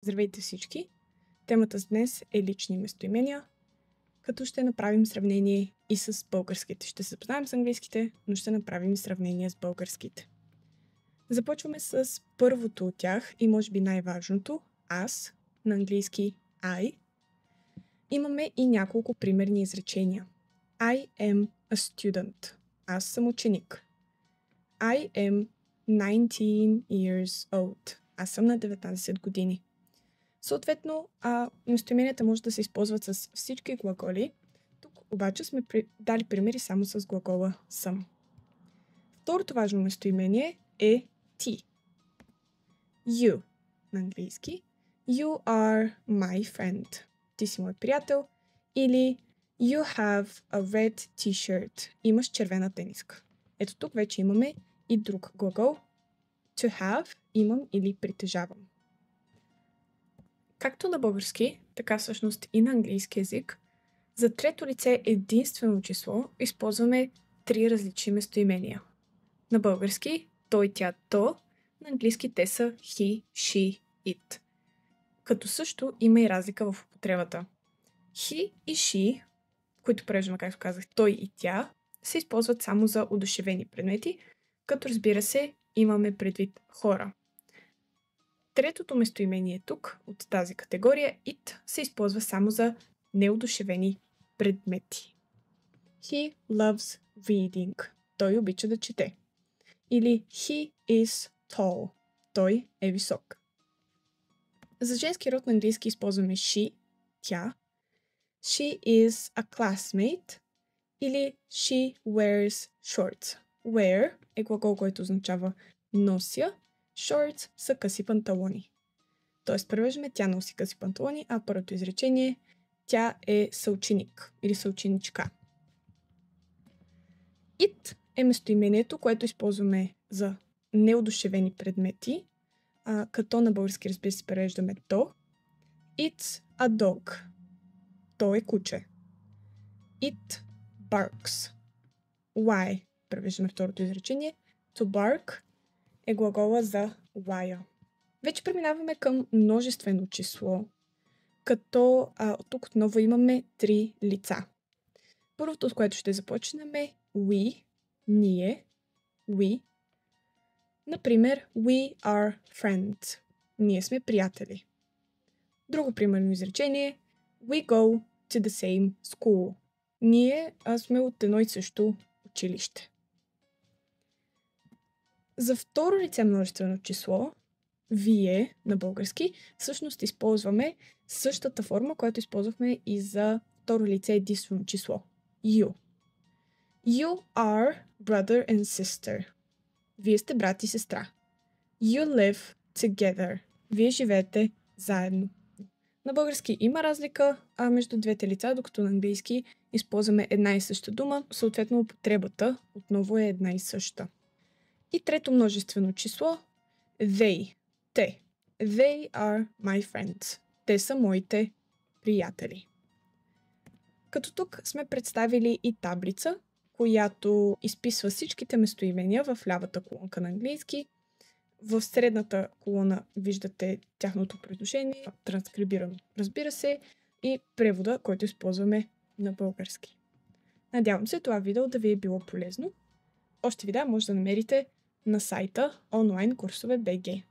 Здравейте всички! Темата с днес е лични местоимения, като ще направим сравнение и с българските. Ще се запознаем с английските, но ще направим сравнение с българските. Започваме с първото от тях и може би най-важното – аз, на английски I. Имаме и няколко примерни изречения. I am a student. Аз съм ученик. I am 19 years old. Аз съм на 19 години. Съответно, местоименията може да се използват с всички глаголи. Тук обаче сме дали примери само с глагола съм. Второто важно местоимение е ти. You на английски. You are my friend. Ти си мой приятел. Или you have a red t-shirt. Имаш червена тениска. Ето тук вече имаме и друг глагол. To have, имам или притежавам. Както на български, така всъщност и на английски език, за трето лице единствено число използваме три различни местоимения. На български той, тя, то, на английски те са he, she, it. Като също има и разлика в употребата. He и she, които превеждаме, както казах, той и тя, се използват само за одушевени предмети, като разбира се, имаме предвид хора. Третото местоимение тук, от тази категория, it, се използва само за неодушевени предмети. He loves reading. Той обича да чете. Или he is tall. Той е висок. За женски род на английски използваме she, тя. She is a classmate. Или she wears shorts. Wear е глагол, който означава нося. Shorts са къси панталони. Тоест превеждаме тя носи къси панталони, а първото изречение тя е съученик или съученичка. It е местоимението, което използваме за неодушевени предмети, като на български разбира се превеждаме то. It's a dog. То е куче. It barks. Why? Превеждаме второто изречение. To bark е глагола за лая. Вече преминаваме към множествено число, като тук отново имаме три лица. Първото, с което ще започнем е we, ние, we. Например, we are friends. Ние сме приятели. Друго примерно изречение е we go to the same school. Ние сме от едно и също училище. За второ лице множествено число, вие на български, всъщност използваме същата форма, която използвахме и за второ лице единствено число. You. You are brother and sister. Вие сте брат и сестра. You live together. Вие живеете заедно. На български има разлика между двете лица, докато на английски използваме една и съща дума, съответно употребата отново е една и съща. И трето множествено число they, те. They are my friends. Те са моите приятели. Като тук сме представили и таблица, която изписва всичките местоимения в лявата колонка на английски. В средната колона виждате тяхното предложение, транскрибирано, разбира се, и превода, който използваме на български. Надявам се това видео да ви е било полезно. Още видеа може да намерите на сайта онлайн курсове.bg.